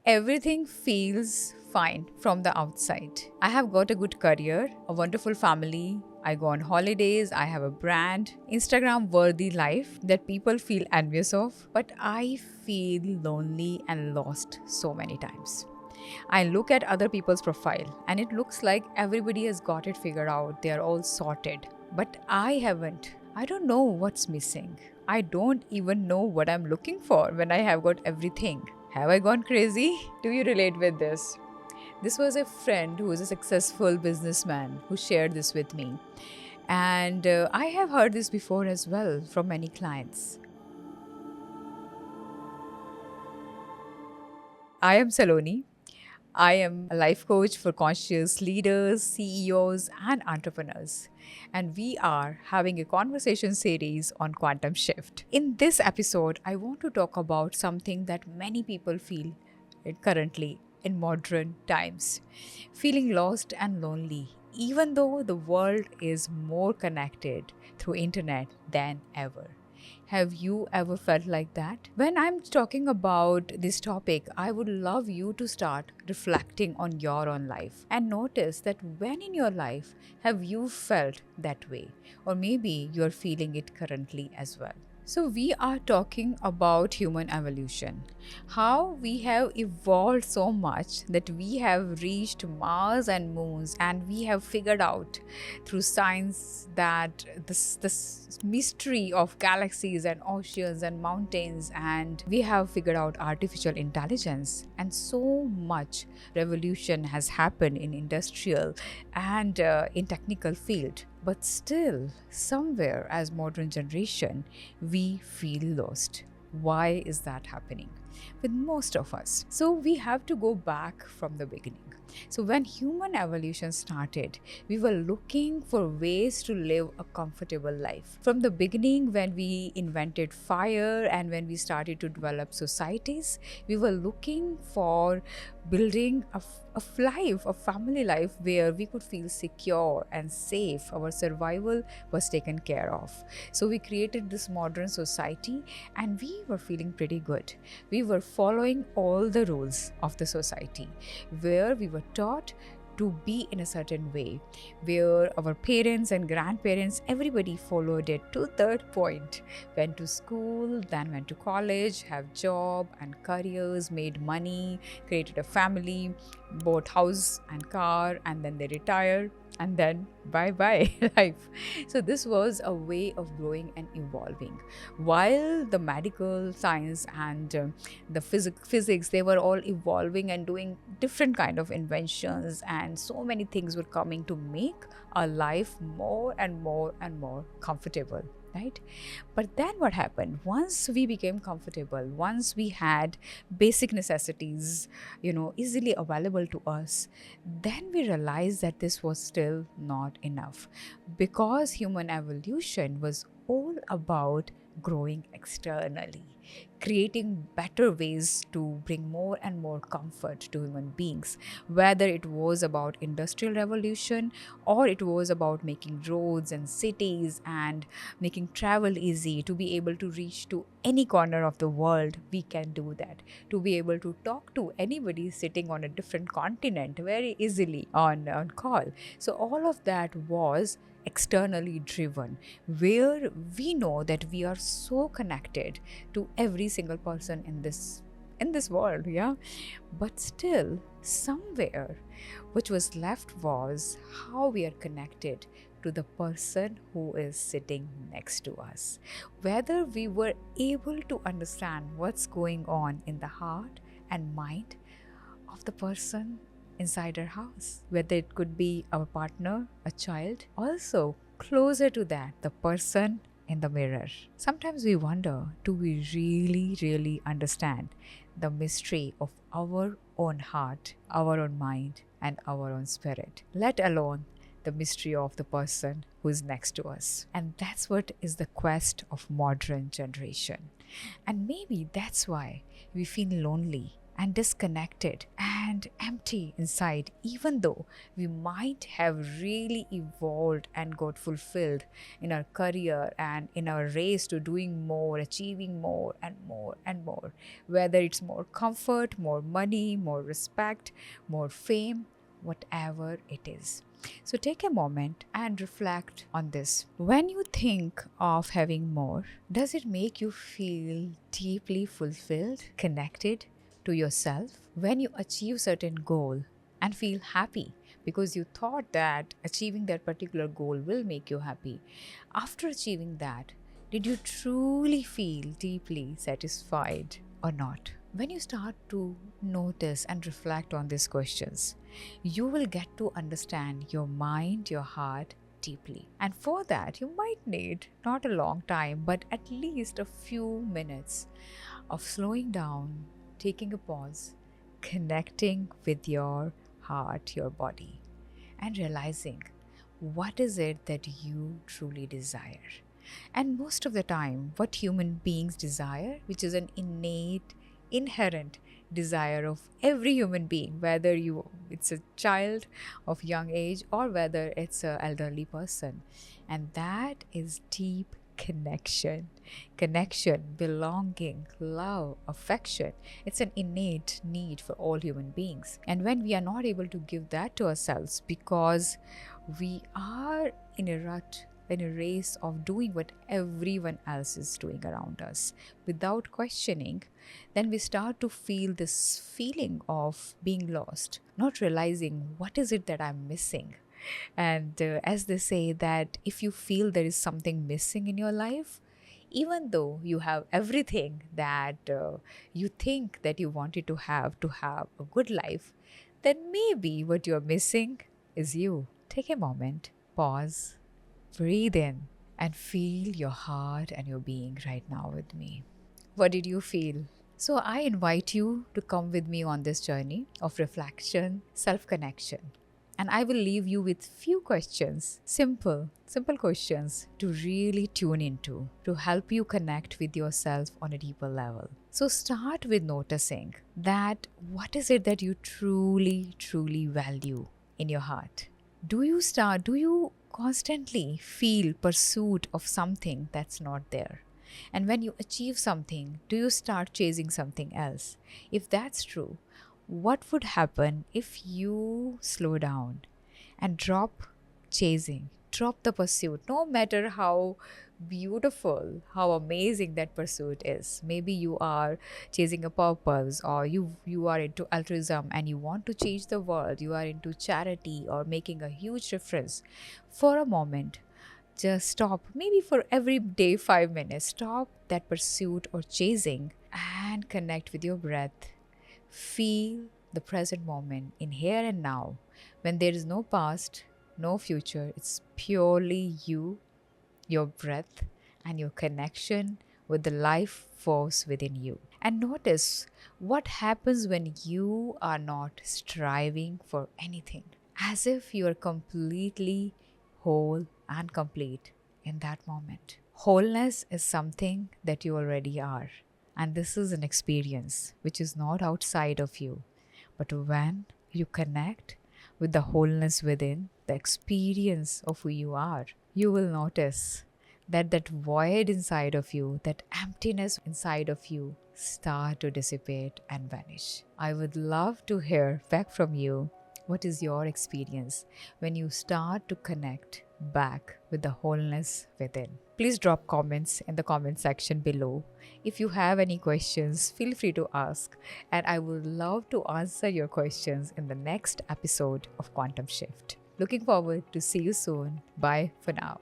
Everything feels fine from the outside. I have got a good career, a wonderful family. I go on holidays, I have a brand, Instagram worthy life that people feel envious of, but I feel lonely and lost so many times. I look at other people's profile and it looks like everybody has got it figured out, they are all sorted. But I haven't. I don't know what's missing. I don't even know what I'm looking for when I have got everything. Have I gone crazy? Do you relate with this? This was a friend who is a successful businessman who shared this with me. And I have heard this before as well from many clients. I am Saloni. I am a life coach for conscious leaders, CEOs, and entrepreneurs. And we are having a conversation series on quantum shift. In this episode, I want to talk about something that many people feel currently in modern times, feeling lost and lonely, even though the world is more connected through internet than ever. Have you ever felt like that? When I'm talking about this topic, I would love you to start reflecting on your own life and notice that when in your life have you felt that way? Or maybe you're feeling it currently as well. So, we are talking about human evolution. How we have evolved so much that we have reached Mars and moons, and we have figured out through science that this mystery of galaxies and oceans and mountains, and we have figured out artificial intelligence, and so much revolution has happened in industrial and in technical field. But still, somewhere as modern generation, we feel lost. Why is that happening with most of us? So we have to go back from the beginning. So when human evolution started, we were looking for ways to live a comfortable life. From the beginning, when we invented fire and when we started to develop societies, we were looking for building a family life where we could feel secure and safe. Our survival was taken care of. So we created this modern society and we were feeling pretty good. We were following all the rules of the society where we were taught to be in a certain way, where our parents and grandparents, everybody followed it to third point, went to school, then went to college, have job and careers, made money, created a family, bought house and car, and then they retire, and then bye bye life. So this was a way of growing and evolving, while the medical science and the physics, they were all evolving and doing different kind of inventions, and so many things were coming to make our life more and more and more comfortable, right? But then what happened? Once we became comfortable, once we had basic necessities, easily available to us, then we realized that this was still not enough, because human evolution was all about growing externally, creating better ways to bring more and more comfort to human beings, whether it was about industrial revolution or it was about making roads and cities and making travel easy, to be able to reach to any corner of the world. We can do that, to be able to talk to anybody sitting on a different continent very easily on call. So all of that was externally driven, where we know that we are so connected to every single person in this world, yeah. But still, somewhere which was left was how we are connected to the person who is sitting next to us, whether we were able to understand what's going on in the heart and mind of the person inside our house, whether it could be our partner, a child, also closer to that, the person in the mirror. Sometimes we wonder, do we really understand the mystery of our own heart, our own mind, and our own spirit, let alone the mystery of the person who is next to us? And that's what is the quest of modern generation. And maybe that's why we feel lonely and disconnected and and empty inside, even though we might have really evolved and got fulfilled in our career and in our race to doing more, achieving more and more and more, whether it's more comfort, more money, more respect, more fame, whatever it is. So take a moment and reflect on this. When you think of having more, does it make you feel deeply fulfilled, connected to yourself? When you achieve certain goal and feel happy because you thought that achieving that particular goal will make you happy, after achieving that, did you truly feel deeply satisfied or not? When you start to notice and reflect on these questions, you will get to understand your mind, your heart deeply. And for that, you might need not a long time, but at least a few minutes of slowing down, taking a pause, connecting with your heart, your body, and realizing what is it that you truly desire. And most of the time, what human beings desire, which is an innate, inherent desire of every human being, whether it's a child of young age or whether it's an elderly person, and that is deep connection, belonging, love, affection. It's an innate need for all human beings. And when we are not able to give that to ourselves because we are in a rut, in a race of doing what everyone else is doing around us without questioning, then we start to feel this feeling of being lost, not realizing what is it that I'm missing. And as they say, that if you feel there is something missing in your life, even though you have everything that you think that you wanted to have a good life, then maybe what you're missing is you. Take a moment, pause, breathe in, and feel your heart and your being right now with me. What did you feel? So I invite you to come with me on this journey of reflection, self-connection. And I will leave you with few questions, simple questions to really tune into, to help you connect with yourself on a deeper level. So start with noticing that what is it that you truly value in your heart? Do you constantly feel pursuit of something that's not there? And when you achieve something, do you start chasing something else? If that's true, what would happen if you slow down and drop chasing, drop the pursuit, no matter how beautiful, how amazing that pursuit is? Maybe you are chasing a purpose, or you are into altruism and you want to change the world, you are into charity or making a huge difference. For a moment, just stop, maybe for every day 5 minutes, stop that pursuit or chasing and connect with your breath. Feel the present moment in here and now, when there is no past, no future. It's purely you, your breath, and your connection with the life force within you. And notice what happens when you are not striving for anything, as if you are completely whole and complete in that moment. Wholeness is something that you already are. And this is an experience which is not outside of you. But when you connect with the wholeness within, the experience of who you are, you will notice that that void inside of you, that emptiness inside of you, start to dissipate and vanish. I would love to hear back from you. What is your experience when you start to connect back with the wholeness within? Please drop comments in the comment section below. If you have any questions, feel free to ask, and I would love to answer your questions in the next episode of Quantum Shift. Looking forward to see you soon. Bye for now.